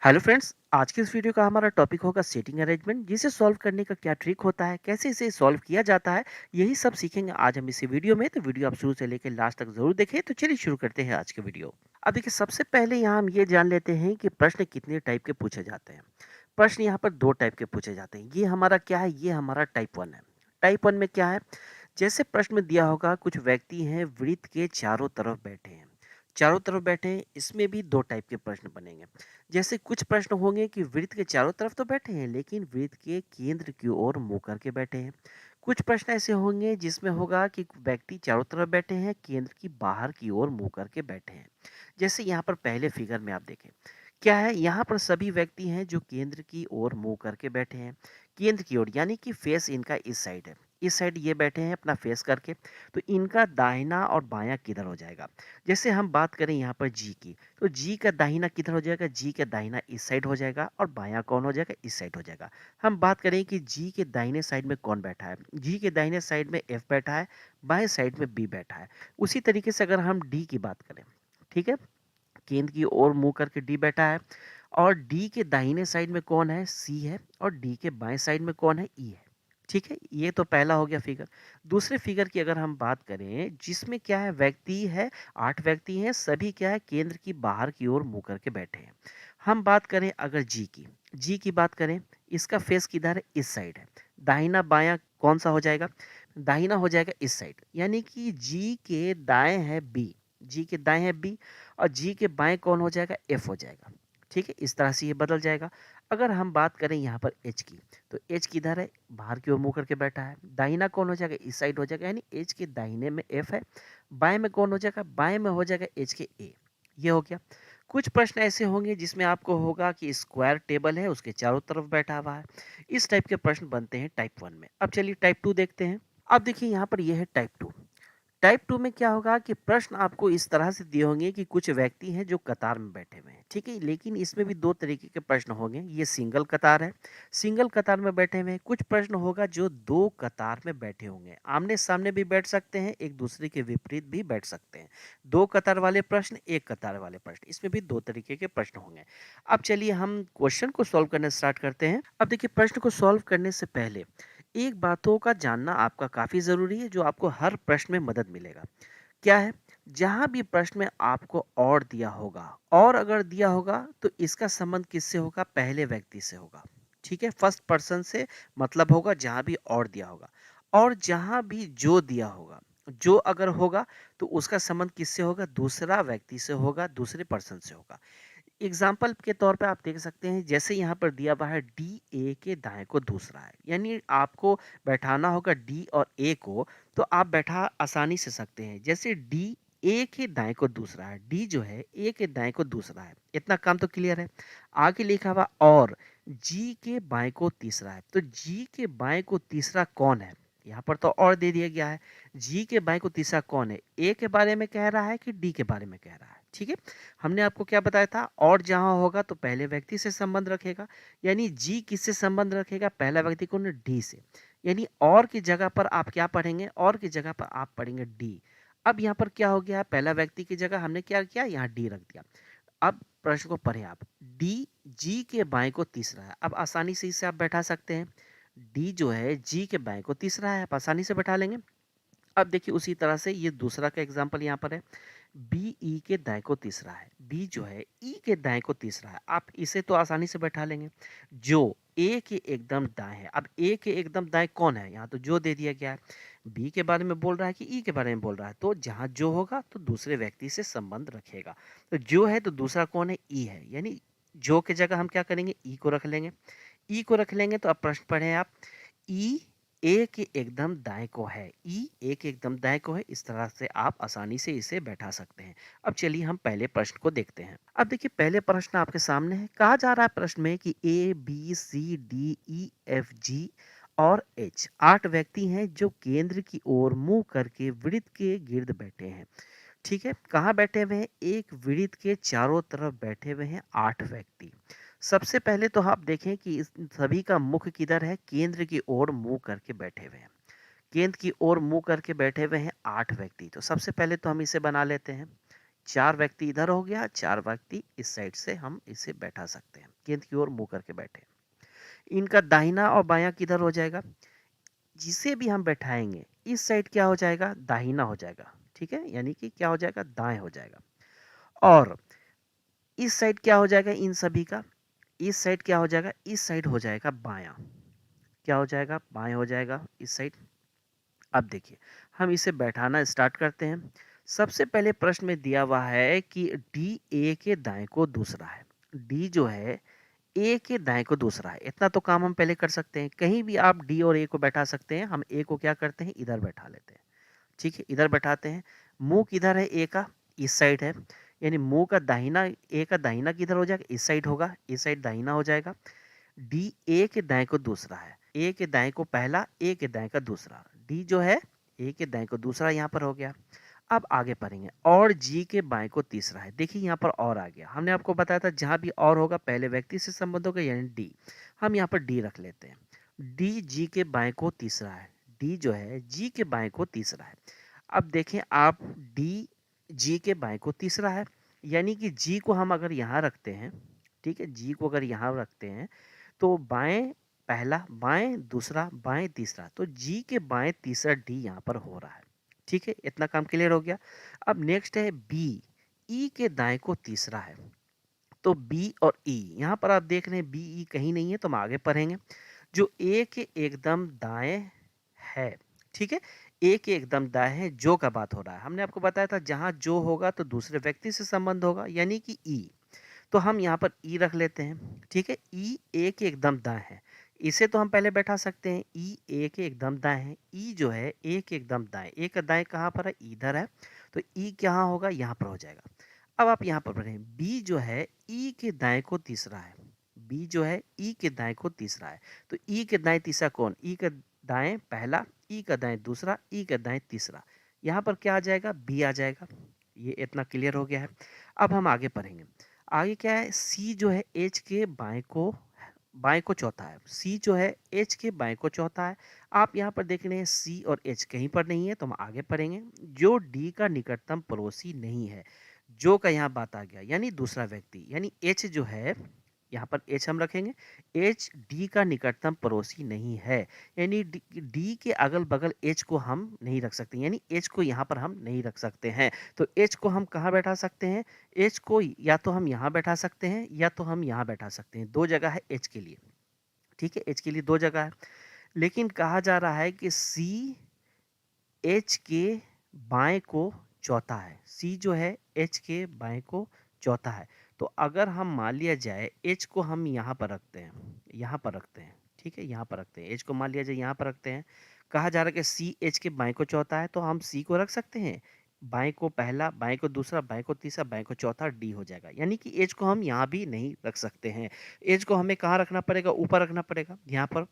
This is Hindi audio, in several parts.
हेलो फ्रेंड्स, आज के इस वीडियो का हमारा टॉपिक होगा सेटिंग अरेंजमेंट। जिसे सॉल्व करने का क्या ट्रिक होता है, कैसे इसे सॉल्व किया जाता है, यही सब सीखेंगे आज हम इसी वीडियो में। तो वीडियो आप शुरू से लेकर लास्ट तक जरूर देखें। तो चलिए शुरू करते हैं आज के वीडियो। अब देखिए, सबसे पहले यहाँ हम ये जान लेते हैं कि प्रश्न कितने टाइप के पूछे जाते हैं। प्रश्न यहाँ पर दो टाइप के पूछे जाते हैं। ये हमारा क्या है, ये हमारा टाइप वन है। टाइप वन में क्या है, जैसे प्रश्न में दिया होगा कुछ व्यक्ति हैं वृत्त के चारों तरफ बैठे हैं। चारों तरफ बैठे हैं, इसमें भी दो टाइप के प्रश्न बनेंगे। जैसे कुछ प्रश्न होंगे कि वृत्त के चारों तरफ तो बैठे हैं लेकिन वृत्त के केंद्र की ओर मुंह करके बैठे हैं। कुछ प्रश्न ऐसे होंगे जिसमें होगा कि व्यक्ति चारों तरफ बैठे हैं, केंद्र की बाहर की ओर मुंह करके बैठे हैं। जैसे यहाँ पर पहले फिगर में आप देखें, क्या है, यहाँ पर सभी व्यक्ति हैं जो केंद्र की ओर मुंह करके बैठे हैं। केंद्र की ओर यानी कि फेस इनका इस साइड है। इस साइड ये बैठे हैं अपना फेस करके। तो इनका दाहिना और बायां किधर हो जाएगा। जैसे हम बात करें यहाँ पर जी की, तो जी का दाहिना किधर हो जाएगा, जी का दाहिना इस साइड हो जाएगा और बायां कौन हो जाएगा, इस साइड हो जाएगा। हम बात करें कि जी के दाहिने साइड में कौन बैठा है, जी के दाहिने साइड में एफ बैठा है, बाएं साइड में बी बैठा है। उसी तरीके से अगर हम डी की बात करें, ठीक है, केंद्र की ओर मुंह करके डी बैठा है और डी के दाहिने साइड में कौन है, सी है, और डी के बाएं साइड में कौन है, ई है। ठीक है, ये तो पहला हो गया फिगर। दूसरे फिगर की अगर हम बात करें, जिसमें क्या है, व्यक्ति है, 8 व्यक्ति हैं, सभी क्या है, केंद्र की बाहर की ओर मुंह करके बैठे हैं। हम बात करें अगर जी की बात करें, इसका फेस किधर है, इस साइड है। दाहिना बायां कौन सा हो जाएगा, दाहिना हो जाएगा इस साइड, यानी कि जी के दाएं है बी, जी के दाएं है बी, और जी के बाएं कौन हो जाएगा, एफ हो जाएगा। ठीक है, इस तरह से ये बदल जाएगा। अगर हम बात करें यहाँ पर एच की, तो एच किधर है, बाहर की ओर मुंह करके बैठा है। दाहिना कौन हो जाएगा, इस साइड हो जाएगा, यानी एच के दाहिने में एफ है। बाएं में कौन हो जाएगा, बाएं में हो जाएगा एच के ए। ये हो गया। कुछ प्रश्न ऐसे होंगे जिसमें आपको होगा कि स्क्वायर टेबल है, उसके चारों तरफ बैठा हुआ है। इस टाइप के प्रश्न बनते हैं टाइप वन में। अब चलिए टाइप टू देखते हैं। अब देखिए यहाँ पर यह है टाइप टू। टाइप टू में क्या होगा कि प्रश्न आपको इस तरह से दिए होंगे कि कुछ व्यक्ति हैं जो कतार में बैठे हुए हैं। ठीक है, लेकिन इसमें भी दो तरीके के प्रश्न होंगे। ये सिंगल कतार है, सिंगल कतार में बैठे हुए हैं। कुछ प्रश्न होगा जो दो कतार में बैठे होंगे, आमने सामने भी बैठ सकते हैं, एक दूसरे के विपरीत भी बैठ सकते हैं। दो कतार वाले प्रश्न, एक कतार वाले प्रश्न, इसमें भी दो तरीके के प्रश्न होंगे। अब चलिए हम क्वेश्चन को सॉल्व करना स्टार्ट करते हैं। अब देखिए, प्रश्न को सॉल्व करने से पहले एक बातों का जानना आपका काफ़ी ज़रूरी है, जो आपको हर प्रश्न में मदद मिलेगा। क्या है, जहाँ भी प्रश्न में आपको और दिया होगा, और अगर दिया होगा तो इसका संबंध किससे होगा, पहले व्यक्ति से होगा। ठीक है, फर्स्ट पर्सन से मतलब होगा जहाँ भी और दिया होगा। और जहाँ भी जो दिया होगा, जो अगर होगा तो उसका संबंध किससे होगा, दूसरा व्यक्ति से होगा, दूसरे पर्सन से होगा। एग्जाम्पल के तौर पे आप देख सकते हैं, जैसे यहाँ पर दिया हुआ है डी ए के दाएं को दूसरा है, यानी आपको बैठाना होगा डी और ए को। तो आप बैठा आसानी से सकते हैं, जैसे डी ए के दाएं को दूसरा है, डी जो है ए के दाएं को दूसरा है। इतना काम तो क्लियर है। आगे लिखा हुआ और जी के बाएं को तीसरा है, तो जी के बाएं को तीसरा कौन है, यहाँ पर तो और दे दिया गया है। जी के बाएं को तीसरा कौन है, ए के बारे में कह रहा है कि डी के बारे में कह रहा है। ठीक है, हमने आपको क्या बताया था, और जहां होगा तो पहले व्यक्ति से संबंध रखेगा, यानी जी किससे संबंध रखेगा, पहला व्यक्ति कौन है, डी से। यानी और की जगह पर आप क्या पढ़ेंगे, और की जगह पर आप पढ़ेंगे डी। अब यहाँ पर क्या हो गया, पहला व्यक्ति की जगह हमने क्या किया, यहाँ डी रख दिया। अब प्रश्न को पढ़ें आप, डी जी के बाएं को तीसरा है। अब आसानी से इसे आप बैठा सकते हैं, डी जो है जी के बाएं को तीसरा है, आप आसानी से बैठा लेंगे। अब देखिए, उसी तरह से ये दूसरा का एग्जाम्पल यहाँ पर है, बी ई के दाएं को तीसरा है, बी जो है ई के दाएं को तीसरा है, आप इसे तो आसानी से बैठा लेंगे। जो ए के एकदम दाएं है, अब ए के एकदम दाएं कौन है, यहाँ तो जो दे दिया गया है। बी के बारे में बोल रहा है कि ई के बारे में बोल रहा है, तो जहाँ जो होगा तो दूसरे व्यक्ति से संबंध रखेगा। तो जो है तो दूसरा कौन है, ई है, यानी जो की जगह हम क्या करेंगे, ई को रख लेंगे। ई को रख लेंगे तो अब प्रश्न पढ़ें आप, ई ए के एकदम दाएं को है, ई ए के एकदम दाएं को है। इस तरह से आप आसानी से इसे बैठा सकते हैं। अब चलिए हम पहले प्रश्न को देखते हैं। अब देखिए, पहले प्रश्न आपके सामने है, कहा जा रहा है प्रश्न में कि A B C D E F G और एच 8 व्यक्ति हैं जो केंद्र की ओर मुंह करके वृत्त के गिर्द बैठे हैं। ठीक है, कहाँ बैठे हुए हैं, एक वृत्त के चारों तरफ बैठे हुए हैं 8 व्यक्ति। सबसे पहले तो आप देखें कि इस सभी का मुख किधर है, केंद्र की ओर मुंह करके बैठे हुए हैं। केंद्र की ओर मुंह करके बैठे हुए हैं 8 व्यक्ति। तो सबसे पहले तो हम इसे बना लेते हैं, 4 व्यक्ति इधर हो गया, 4 व्यक्ति इस साइड से हम इसे बैठा सकते हैं, गेंद की ओर मुंह करके बैठे। इनका दाहिना और बायां किधर हो जाएगा, जिसे भी हम बैठाएंगे इस साइड क्या हो जाएगा, दाहिना हो जाएगा, ठीक है, यानी कि क्या हो जाएगा, दाएं हो जाएगा। और इस साइड क्या हो जाएगा, इन सभी का इस साइड क्या हो जाएगा, इस साइड हो जाएगा बायां, क्या हो जाएगा, बाएं हो जाएगा इस साइड। अब देखिए हम इसे बैठाना स्टार्ट करते हैं। सबसे पहले प्रश्न में दिया हुआ है कि डी ए के दाएं को दूसरा है, डी जो है ए के दाएं को दूसरा है। इतना तो काम हम पहले कर सकते हैं, कहीं भी आप डी और ए को बैठा सकते हैं। हम ए को क्या करते हैं, इधर बैठा लेते हैं, ठीक है, इधर बैठाते हैं। मुंह किधर है ए का, इस साइड है, यानी मुंह का दाहिना, ए का दाहिना किधर हो जाएगा, इस साइड होगा, इस साइड दाहिना हो जाएगा। डी ए के दाएं को दूसरा है, ए के दाएं को पहला, ए के दाएं का दूसरा, डी जो है ए के दाएं को दूसरा यहाँ पर हो गया। अब आगे पढ़ेंगे, और जी के बाएं को तीसरा है। देखिए यहाँ पर और आ गया, हमने आपको बताया था जहां भी और होगा पहले व्यक्ति से संबंध होगा, यानी डी। हम यहाँ पर डी रख लेते हैं। डी जी के बाएं को तीसरा है, डी जो है जी के बाएं को तीसरा है। अब देखें आप, डी जी के बाएं को तीसरा है, यानी कि जी को हम अगर यहाँ रखते हैं, ठीक है, जी को अगर यहाँ रखते हैं तो बाएं पहला, बाएं दूसरा, बाएं तीसरा, तो जी के बाएं तीसरा डी यहाँ पर हो रहा है, ठीक है, इतना काम क्लियर हो गया। अब नेक्स्ट है बी, ई के दाएं को तीसरा है, तो बी और ई यहाँ पर आप देख रहे हैं बी ई कहीं नहीं है, तो हम आगे पढ़ेंगे। जो ए के एकदम दाएं है, ठीक है, ए के एकदम दाएं है, जो का बात हो रहा है, हमने आपको बताया था जहां जो होगा तो दूसरे व्यक्ति से संबंध होगा, यानी कि ई। तो हम यहाँ पर ई रख लेते हैं, ठीक है, ई ए के एकदम दाएं है, इसे तो हम पहले बैठा सकते हैं, ई ए के एकदम दाएं है, ई जो है ए के एकदम दाएं, ए का दाएं कहाँ पर है, इधर है, तो ई क्या होगा, यहाँ पर हो जाएगा। अब आप यहाँ पर पढ़ें, बी जो है ई के दाएं को तीसरा है, बी जो है ई के दाएं को तीसरा है, तो ई के दाएं तीसरा कौन, ई का दाएं पहला, ई का दाएं दूसरा, ई का दाएं तीसरा, यहाँ पर क्या आ जाएगा, बी आ जाएगा। ये इतना क्लियर हो गया है। अब हम आगे पढ़ेंगे, आगे क्या है, सी जो है एच के बाएं को चौथा है, सी जो है एच के बाएं को चौथा है। आप यहाँ पर देख रहे हैं सी और एच कहीं पर नहीं है, तो हम आगे पढ़ेंगे। जो डी का निकटतम पड़ोसी नहीं है, जो का यहाँ बात आ गया, यानी दूसरा व्यक्ति, यानी एच जो है, यहाँ पर एच हम रखेंगे, एच डी का निकटतम पड़ोसी नहीं है, यानी डी के अगल बगल एच को हम नहीं रख सकते, यानी एच को यहाँ पर हम नहीं रख सकते हैं। तो एच को हम कहाँ बैठा सकते हैं, एच को या तो हम यहाँ बैठा सकते हैं या तो हम यहाँ बैठा सकते हैं, दो जगह है एच के लिए, ठीक है, एच के लिए दो जगह है। लेकिन कहा जा रहा है कि सी एच के बाएं को चौथा है, सी जो है एच के बाएं को चौथा है। तो अगर हम मान लिया जाए एच को हम यहाँ पर रखते हैं, यहाँ पर रखते हैं, ठीक है, यहाँ पर रखते हैं, एच को मान लिया जाए यहाँ पर रखते हैं। कहा जा रहा है कि सी एच के बाएं को चौथा है, तो हम सी को रख सकते हैं, बाएं को पहला, बाएं को दूसरा, बाएं को तीसरा, बाएं को चौथा, डी हो जाएगा, यानी कि एच को हम यहाँ भी नहीं रख सकते हैं। एच को हमें कहाँ रखना पड़ेगा, ऊपर रखना पड़ेगा, यहाँ पर।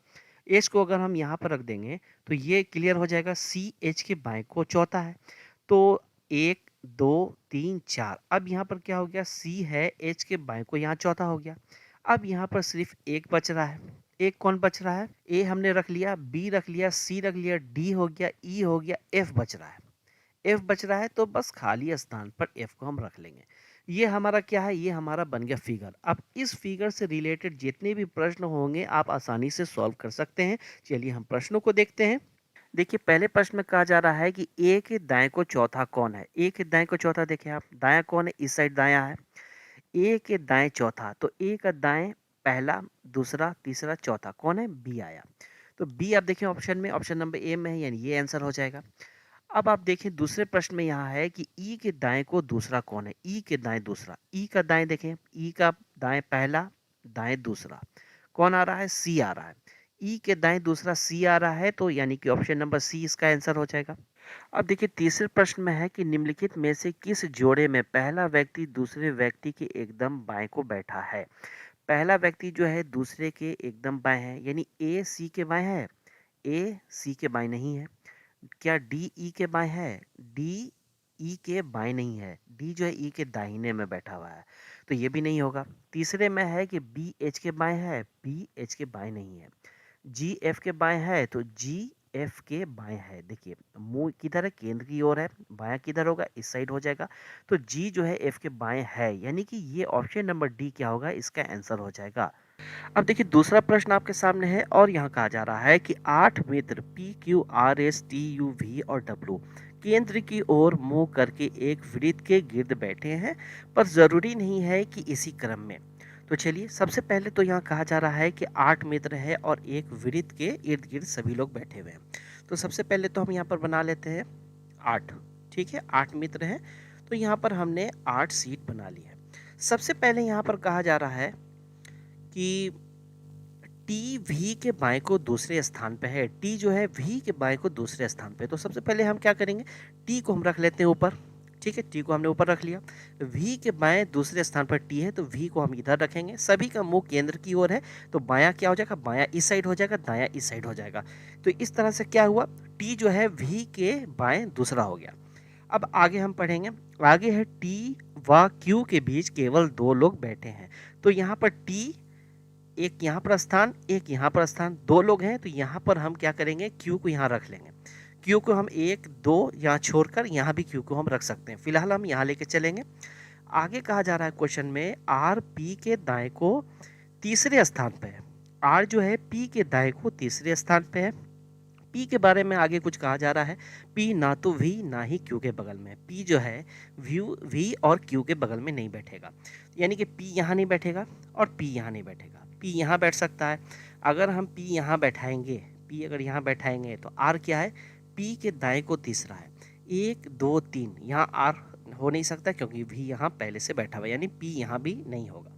एच को अगर हम यहाँ पर रख देंगे तो ये क्लियर हो जाएगा, सी एच के बाएं को चौथा है। तो एक, दो, तीन, चार, अब यहाँ पर क्या हो गया, सी है एच के बाएं को यहाँ चौथा हो गया। अब यहाँ पर सिर्फ एक बच रहा है, एक कौन बच रहा है, ए हमने रख लिया, बी रख लिया, सी रख लिया, डी हो गया, ई हो गया, एफ बच रहा है। एफ बच रहा है, तो बस खाली स्थान पर एफ को हम रख लेंगे। ये हमारा क्या है, ये हमारा बन गया फिगर। अब इस फिगर से रिलेटेड जितने भी प्रश्न होंगे आप आसानी से सॉल्व कर सकते हैं। चलिए हम प्रश्नों को देखते हैं। देखिए पहले प्रश्न में कहा जा रहा है कि ए के दाएं को चौथा कौन है, ए के दाएं को चौथा देखिए आप, दाया कौन है, इस साइड दाया है, ए के दाएं चौथा, तो ए का दाएं पहला, दूसरा, तीसरा, चौथा कौन है, बी आया। तो बी आप देखिए ऑप्शन में, ऑप्शन नंबर ए में है, यानी ये आंसर हो जाएगा। अब आप देखें दूसरे प्रश्न में यहाँ है कि ई के दाएं को दूसरा कौन है, ई के दाएं दूसरा, ई का दाएं देखें, ई का दाएं पहला, दाएं दूसरा, कौन आ रहा है, सी आ रहा है। ई के दाएं दूसरा सी आ रहा है, तो यानी कि ऑप्शन नंबर सी इसका आंसर हो जाएगा। अब देखिए तीसरे प्रश्न में है कि निम्नलिखित में से किस जोड़े में पहला व्यक्ति दूसरे व्यक्ति के एकदम बाएं को बैठा है। पहला व्यक्ति जो है दूसरे के एकदम बाएं है, यानी ए सी के बाएं है, ए सी के बाएं नहीं है। क्या डी ई के बाएं है, डी ई के बाएं नहीं है, डी जो है ई के दाहिने में बैठा हुआ है, तो ये भी नहीं होगा। तीसरे में है कि बी एच के बाएं है, बी एच के बाएं नहीं है। जी एफ के बाएं है, तो जी एफ के बाएं है। देखिए मुंह किधर है, केंद्र की ओर है, बायां किधर होगा, इस साइड हो जाएगा। तो जी जो है एफ के बाएं है, यानी कि ये ऑप्शन नंबर डी क्या होगा, इसका आंसर हो जाएगा। अब देखिए दूसरा प्रश्न आपके सामने है और यहाँ कहा जा रहा है कि 8 मित्र P Q R S T U V और डब्ल्यू केंद्र की ओर मुंह करके एक वृत्त के गिर्द बैठे हैं, पर जरूरी नहीं है कि इसी क्रम में। तो चलिए सबसे पहले तो यहाँ कहा जा रहा है कि 8 मित्र है और एक वृत्त के इर्द गिर्द सभी लोग बैठे हुए हैं। तो सबसे पहले तो हम यहाँ पर बना लेते हैं 8। ठीक है, 8 मित्र हैं, तो यहाँ पर हमने 8 सीट बना ली है। सबसे पहले यहाँ पर कहा जा रहा है कि टी वी के बाएं को दूसरे स्थान पे है। टी जो है वी के बाएं को दूसरे स्थान पे, तो सबसे पहले हम क्या करेंगे, टी को हम रख लेते हैं ऊपर। ठीक है, टी को हमने ऊपर रख लिया। वी के बाएं दूसरे स्थान पर टी है, तो वी को हम इधर रखेंगे। सभी का मुंह केंद्र की ओर है, तो बायां क्या हो जाएगा, बायां इस साइड हो जाएगा, दायां इस साइड हो जाएगा। तो इस तरह से क्या हुआ, टी जो है वी के बाएं दूसरा हो गया। अब आगे हम पढ़ेंगे, आगे है टी व क्यू के बीच केवल 2 लोग बैठे हैं। तो यहाँ पर टी एक यहाँ पर स्थान, एक यहाँ पर स्थान, 2 लोग हैं, तो यहाँ पर हम क्या करेंगे, क्यू को यहाँ रख लेंगे। क्यू को हम 1 2 यहाँ छोड़कर यहाँ भी क्यू को हम रख सकते हैं। फिलहाल हम यहाँ लेके चलेंगे। आगे कहा जा रहा है क्वेश्चन में आर पी के दाएं को तीसरे स्थान पे है। आर जो है पी के दाएं को तीसरे स्थान पे है। पी के बारे में आगे कुछ कहा जा रहा है, पी ना तो वी ना ही क्यू के बगल में। पी जो है वी और क्यू के बगल में नहीं बैठेगा, यानी कि पी यहाँ नहीं बैठेगा और पी यहाँ नहीं बैठेगा। पी यहाँ बैठ सकता है। अगर हम पी यहाँ बैठाएंगे, पी अगर यहाँ बैठाएंगे तो आर क्या है, पी के दाएं को तीसरा है। 1 2 3 यहाँ आर हो नहीं सकता क्योंकि वी यहाँ पहले से बैठा हुआ है, यानी पी यहाँ भी नहीं होगा।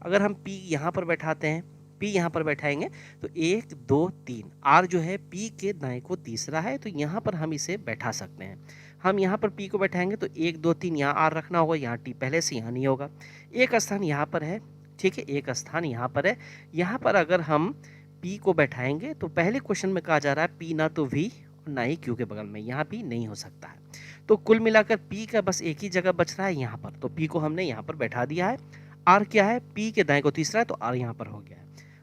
अगर हम पी यहाँ पर बैठाते हैं, पी यहाँ पर बैठाएंगे तो 1 2 3 आर जो है पी के दाएं को तीसरा है, तो यहाँ पर हम इसे बैठा सकते हैं। हम यहाँ पर पी को बैठाएंगे तो 1 2 3 यहाँ आर रखना होगा, यहाँ टी पहले से यहाँ नहीं होगा। एक स्थान यहाँ पर है, ठीक है, एक स्थान यहाँ पर है। यहाँ पर अगर हम पी को बैठाएंगे तो पहले क्वेश्चन में कहा जा रहा है पी ना तो वी और ना ही क्यू के बगल में, यहाँ पी नहीं हो सकता है। तो कुल मिलाकर पी का बस एक ही जगह बच रहा है यहाँ पर, तो पी को हमने यहाँ पर बैठा दिया है। आर क्या है, पी के दाएं को तीसरा है, तो आर यहाँ पर हो गया है।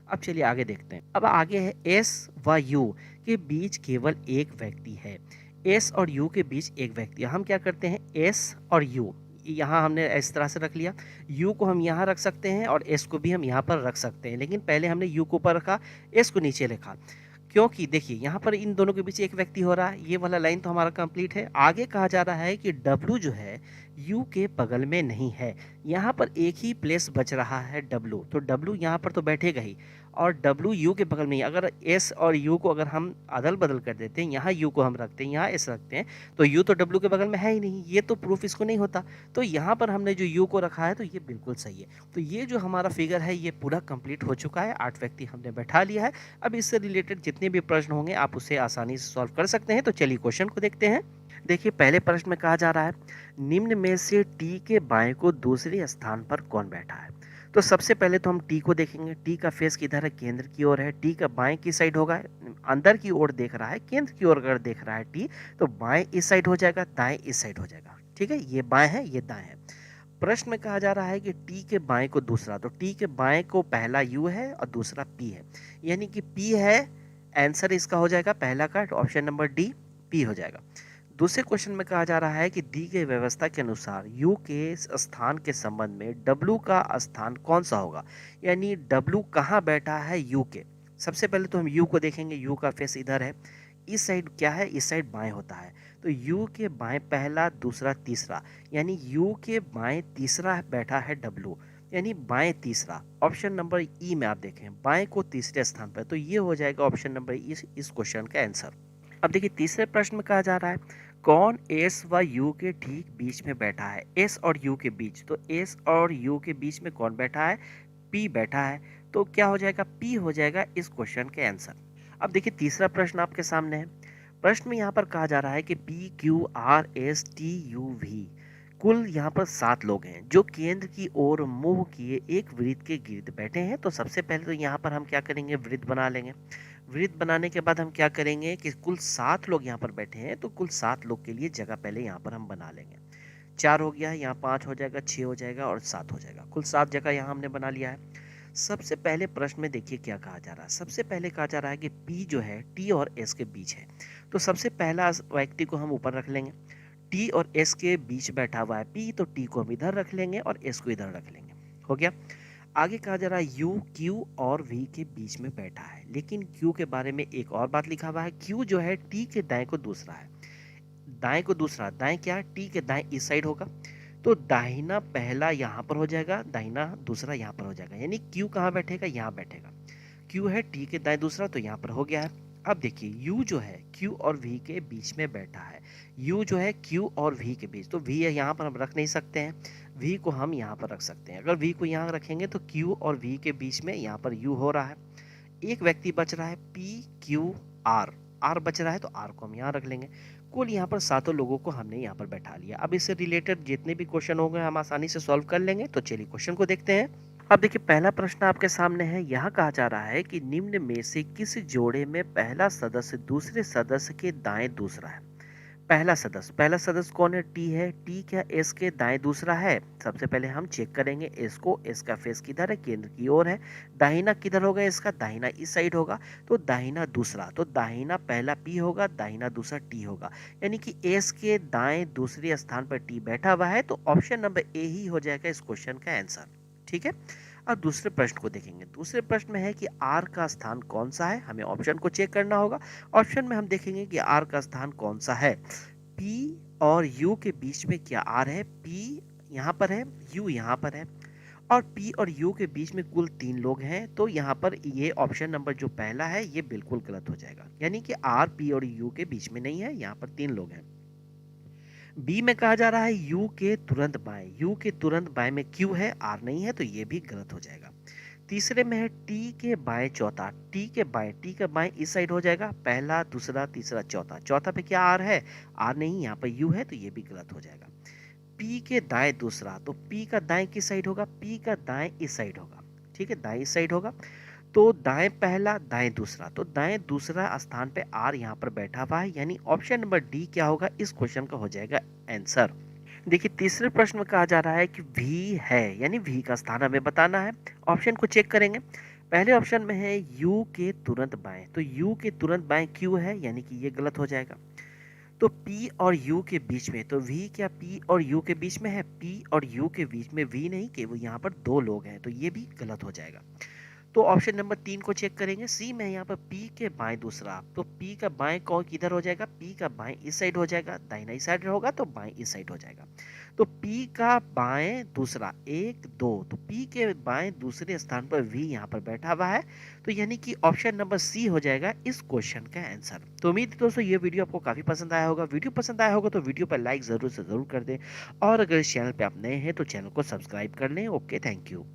अब चलिए आगे देखते हैं। अब आगे है एस व यू के बीच केवल एक व्यक्ति है। एस और यू के बीच एक व्यक्ति, हम क्या करते हैं, एस और यू यहाँ हमने इस तरह से रख लिया। यू को हम यहाँ रख सकते हैं और एस को भी हम यहाँ पर रख सकते हैं, लेकिन पहले हमने यू को ऊपर रखा, एस को नीचे रखा, क्योंकि देखिए यहाँ पर इन दोनों के बीच एक व्यक्ति हो रहा है। ये वाला लाइन तो हमारा कंप्लीट है। आगे कहा जा रहा है कि W जो है U के बगल में नहीं है। यहाँ पर एक ही प्लेस बच रहा है W, तो W यहाँ पर तो बैठेगा ही, और W U के बगल में ही। अगर S और U को अगर हम अदल बदल कर देते हैं, यहाँ U को हम रखते हैं, यहाँ S रखते हैं, तो U तो W के बगल में है ही नहीं, ये तो प्रूफ इसको नहीं होता। तो यहाँ पर हमने जो U को रखा है तो ये बिल्कुल सही है। तो ये जो हमारा फिगर है ये पूरा कंप्लीट हो चुका है, 8 व्यक्ति हमने बैठा लिया है। अब इससे रिलेटेड जितने भी प्रश्न होंगे आप उसे आसानी से सॉल्व कर सकते हैं। तो चलिए क्वेश्चन को देखते हैं। देखिए पहले प्रश्न में कहा जा रहा है निम्न में से टी के बाएं को दूसरे स्थान पर कौन बैठा है। तो सबसे पहले तो हम टी को देखेंगे। टी का फेस किधर है, केंद्र की ओर है। टी का बाएं की साइड होगा, अंदर की ओर देख रहा है, केंद्र की ओर अगर देख रहा है टी, तो बाएं इस साइड हो जाएगा, दाएं इस साइड हो जाएगा। ठीक है, ये बाएं है, ये दाएं है। प्रश्न में कहा जा रहा है कि टी के बाएं को दूसरा, तो टी के बाएं को पहला यू है और दूसरा पी है, यानी कि पी है। आंसर इसका हो जाएगा पहला का ऑप्शन नंबर डी, पी हो जाएगा। दूसरे क्वेश्चन में कहा जा रहा है कि दी गई व्यवस्था के अनुसार यू के स्थान के संबंध में डब्लू का स्थान कौन सा होगा, यानी डब्लू कहाँ बैठा है यू के। सबसे पहले तो हम यू को देखेंगे। यू का फेस इधर है, इस साइड क्या है, इस साइड बाएं होता है, तो यू के बाएं पहला दूसरा तीसरा, यानी यू के बाएं तीसरा बैठा है डब्लू, यानी बाएं तीसरा। ऑप्शन नंबर ई में आप देखें बाएं को तीसरे स्थान पर, तो ये हो जाएगा ऑप्शन नंबर ई इस क्वेश्चन का आंसर। अब देखिए तीसरे प्रश्न में कहा जा रहा है कौन एस व यू के ठीक बीच में बैठा है। एस और यू के बीच, तो एस और यू के बीच में कौन बैठा है, पी बैठा है, तो क्या हो जाएगा, पी हो जाएगा इस क्वेश्चन के आंसर। अब देखिए तीसरा प्रश्न आपके सामने है। प्रश्न में यहाँ पर कहा जा रहा है कि P Q R S T U V कुल यहाँ पर 7 लोग हैं जो केंद्र की ओर मुंह किए एक वृत्त के गिर्द बैठे हैं। तो सबसे पहले तो यहाँ पर हम क्या करेंगे, वृत्त बना लेंगे। वृत्त बनाने के बाद हम क्या करेंगे कि कुल 7 लोग यहाँ पर बैठे हैं, तो कुल 7 लोग के लिए जगह पहले यहाँ पर हम बना लेंगे। 4 हो गया, यहाँ 5 हो जाएगा, 6 हो जाएगा और 7 हो जाएगा। कुल 7 जगह यहाँ हमने बना लिया है। सबसे पहले प्रश्न में देखिए क्या कहा जा रहा है। सबसे पहले कहा जा रहा है कि पी जो है टी और एस के बीच है। तो सबसे पहला व्यक्ति को हम ऊपर रख लेंगे। टी और एस के बीच बैठा हुआ है पी, तो टी को हम इधर रख लेंगे और एस को इधर रख लेंगे। हो गया। आगे कहा जा रहा है यू क्यू और वी के बीच में बैठा है, लेकिन क्यू के बारे में एक और बात लिखा हुआ है। क्यू जो है टी के दाएं को दूसरा है। दाएं को दूसरा, दाएं क्या है, टी के दाएं इस साइड होगा। तो दाहिना पहला यहाँ पर हो जाएगा, दाहिना दूसरा यहाँ पर हो जाएगा, यानी क्यू कहाँ बैठेगा, यहाँ बैठेगा। क्यू है टी के दाएं दूसरा, तो यहाँ पर हो गया है। अब देखिए यू जो है क्यू और वी के बीच में बैठा है। यू जो है क्यू और वी के बीच, तो वी है यहाँ पर हम रख नहीं सकते हैं। वी को हम यहाँ पर रख सकते हैं। अगर वी को यहाँ रखेंगे तो क्यू और वी के बीच में यहाँ पर यू हो रहा है। एक व्यक्ति बच रहा है पी क्यू आर, आर बच रहा है तो आर को हम यहाँ रख लेंगे। कुल यहाँ पर सातों लोगों को हमने यहाँ पर बैठा लिया। अब इससे रिलेटेड जितने भी क्वेश्चन होंगे हम आसानी से सॉल्व कर लेंगे। तो चलिए क्वेश्चन को देखते हैं। अब देखिए पहला प्रश्न आपके सामने है। यहाँ कहा जा रहा है कि निम्न में से किस जोड़े में पहला सदस्य दूसरे सदस्य के दाएं दूसरा है। पहला सदस्य कौन है, टी है। टी क्या एस के दाएं दूसरा है। सबसे पहले हम चेक करेंगे एस को। एस का फेस किधर है, केंद्र की ओर है। दाहिना किधर होगा, इसका दाहिना इस साइड होगा। तो दाहिना दूसरा, तो दाहिना पहला पी होगा, दाहिना दूसरा टी होगा। यानी कि एस के दाएं दूसरे स्थान पर टी बैठा हुआ है। तो ऑप्शन नंबर ए ही हो जाएगा इस क्वेश्चन का आंसर। ठीक है। अब दूसरे प्रश्न को देखेंगे। दूसरे प्रश्न में है कि आर का स्थान कौन सा है। हमें ऑप्शन को चेक करना होगा। ऑप्शन में हम देखेंगे कि आर का स्थान कौन सा है। पी और यू के बीच में क्या आर है, पी यहाँ पर है, यू यहाँ पर है, और पी और यू के बीच में कुल 3 लोग हैं। तो यहाँ पर ये ऑप्शन नंबर जो पहला है ये बिल्कुल गलत हो जाएगा, यानी कि आर पी और यू के बीच में नहीं है, यहाँ पर 3 लोग हैं। बी में कहा जा रहा है यू के तुरंत बाएं, यू के तुरंत बाएं में क्यू है, आर नहीं है, तो ये भी गलत हो जाएगा। तीसरे में है टी के बाएं चौथा, टी के बाएं, टी का बाएं इस साइड हो जाएगा, पहला दूसरा तीसरा चौथा, चौथा पे क्या आर है, आर नहीं, यहाँ पर यू है, तो ये भी गलत हो जाएगा। पी के दाएं दूसरा, तो पी का दाएं किस साइड होगा, पी का दाएं इस साइड होगा। ठीक है, दाएं इस साइड होगा। तो दाएं पहला दाएं दूसरा, तो दाएं दूसरा स्थान पे आर यहाँ पर बैठा हुआ है, यानी ऑप्शन नंबर डी क्या होगा इस क्वेश्चन का हो जाएगा आंसर। देखिए तीसरे प्रश्न में कहा जा रहा है कि वी है, यानी वी का स्थान हमें बताना है। ऑप्शन को चेक करेंगे। पहले ऑप्शन में है यू के तुरंत बाएं, तो यू के तुरंत बाएं क्यू है, यानी कि ये गलत हो जाएगा। तो P और U के बीच में, तो V क्या P और U के बीच में है, P और U के बीच में V नहीं, केवल यहाँ पर 2 लोग हैं, तो ये भी गलत हो जाएगा। तो ऑप्शन नंबर 3 को चेक करेंगे। सी में यहाँ पर P के बाएं दूसरा, तो P का बाएं कौन किधर हो जाएगा, P का बाएं इस साइड हो जाएगा, दाहिना इस साइड होगा तो बाएं इस साइड हो जाएगा। तो P का बाएं दूसरा 1 2, तो P के बाएं दूसरे स्थान पर V यहाँ पर बैठा हुआ है। तो यानी कि ऑप्शन नंबर सी हो जाएगा इस क्वेश्चन का आंसर। तो उम्मीद है दोस्तों ये वीडियो आपको काफी पसंद आया होगा। वीडियो पसंद आया होगा तो वीडियो पर लाइक जरूर से जरूर कर दें, और अगर इस चैनल पे आप नए हैं तो चैनल को सब्सक्राइब कर लें। Okay, thank you.